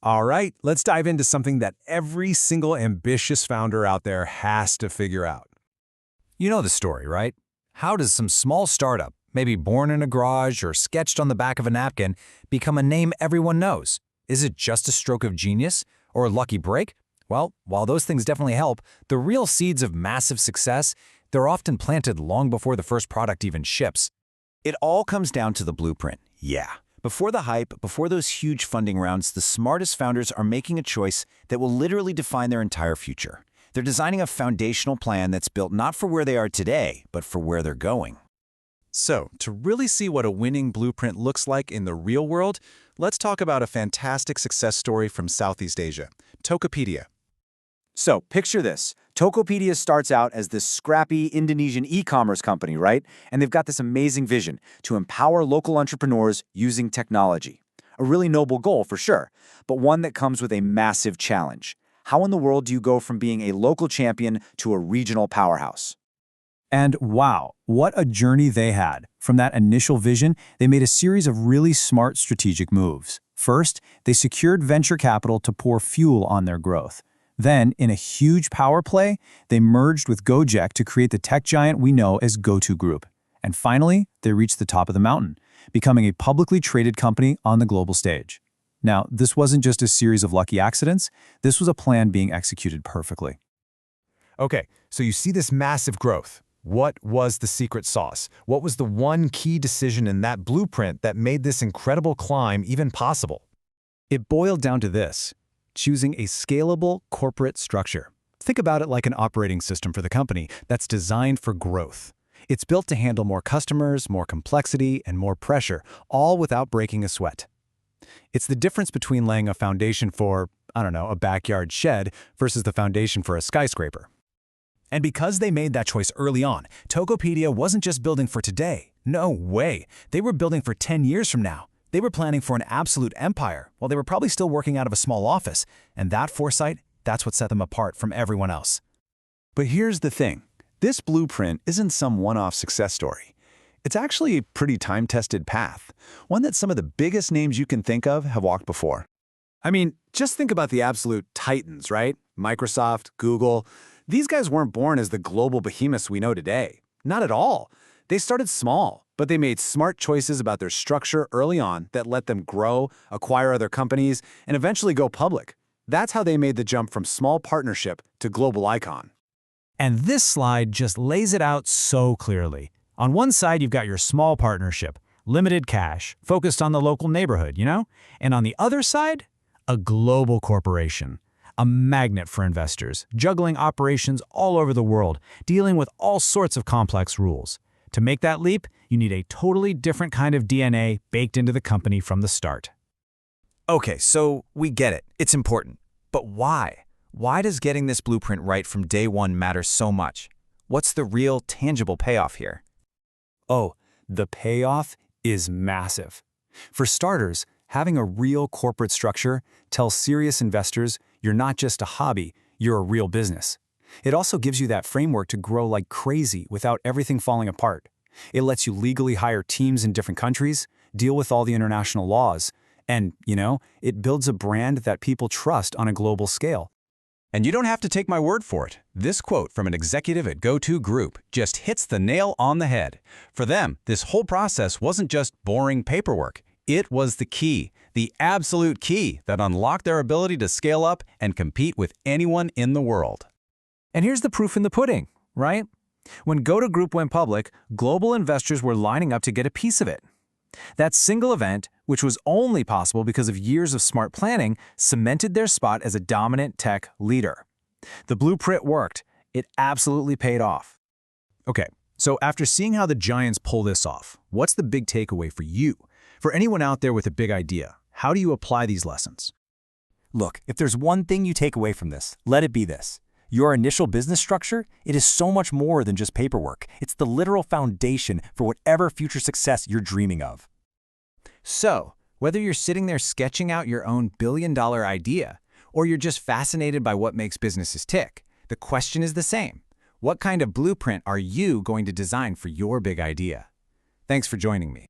All right, let's dive into something that every single ambitious founder out there has to figure out. You know the story, right? How does some small startup, maybe born in a garage or sketched on the back of a napkin, become a name everyone knows? Is it just a stroke of genius or a lucky break? Well, while those things definitely help, the real seeds of massive success, they're often planted long before the first product even ships. It all comes down to the blueprint, yeah. Before the hype, before those huge funding rounds, the smartest founders are making a choice that will literally define their entire future. They're designing a foundational plan that's built not for where they are today, but for where they're going. So, to really see what a winning blueprint looks like in the real world, let's talk about a fantastic success story from Southeast Asia, Tokopedia. So, picture this. Tokopedia starts out as this scrappy Indonesian e-commerce company, right? And they've got this amazing vision to empower local entrepreneurs using technology. A really noble goal for sure, but one that comes with a massive challenge. How in the world do you go from being a local champion to a regional powerhouse? And wow, what a journey they had. From that initial vision, they made a series of really smart strategic moves. First, they secured venture capital to pour fuel on their growth. Then, in a huge power play, they merged with Gojek to create the tech giant we know as GoTo Group. And finally, they reached the top of the mountain, becoming a publicly traded company on the global stage. Now, this wasn't just a series of lucky accidents. This was a plan being executed perfectly. Okay, so you see this massive growth. What was the secret sauce? What was the one key decision in that blueprint that made this incredible climb even possible? It boiled down to this: choosing a scalable corporate structure. Think about it like an operating system for the company that's designed for growth. It's built to handle more customers, more complexity, and more pressure, all without breaking a sweat. It's the difference between laying a foundation for, a backyard shed versus the foundation for a skyscraper. And because they made that choice early on, Tokopedia wasn't just building for today. No way. They were building for 10 years from now. They were planning for an absolute empire, while they were probably still working out of a small office. And that foresight, that's what set them apart from everyone else. But here's the thing. This blueprint isn't some one-off success story. It's actually a pretty time-tested path, one that some of the biggest names you can think of have walked before. I mean, just think about the absolute titans, right? Microsoft, Google. These guys weren't born as the global behemoths we know today. Not at all. They started small, but they made smart choices about their structure early on that let them grow, acquire other companies, and eventually go public. That's how they made the jump from small partnership to global icon. And this slide just lays it out so clearly. On one side, you've got your small partnership, limited cash, focused on the local neighborhood, And on the other side, a global corporation, a magnet for investors, juggling operations all over the world, dealing with all sorts of complex rules. To make that leap, you need a totally different kind of DNA baked into the company from the start. Okay, so we get it. It's important. But why? Why does getting this blueprint right from day one matter so much? What's the real, tangible payoff here? Oh, the payoff is massive. For starters, having a real corporate structure tells serious investors you're not just a hobby, you're a real business. It also gives you that framework to grow like crazy without everything falling apart. It lets you legally hire teams in different countries, deal with all the international laws, and, it builds a brand that people trust on a global scale. And you don't have to take my word for it. This quote from an executive at GoTo Group just hits the nail on the head. For them, this whole process wasn't just boring paperwork. It was the key, the absolute key that unlocked their ability to scale up and compete with anyone in the world. And here's the proof in the pudding, right? When GoTo Group went public, global investors were lining up to get a piece of it. That single event, which was only possible because of years of smart planning, cemented their spot as a dominant tech leader. The blueprint worked. It absolutely paid off. Okay, so after seeing how the giants pull this off, what's the big takeaway for you? For anyone out there with a big idea, how do you apply these lessons? Look, if there's one thing you take away from this, let it be this. Your initial business structure, it is so much more than just paperwork. It's the literal foundation for whatever future success you're dreaming of. So, whether you're sitting there sketching out your own billion-dollar idea, or you're just fascinated by what makes businesses tick, the question is the same. What kind of blueprint are you going to design for your big idea? Thanks for joining me.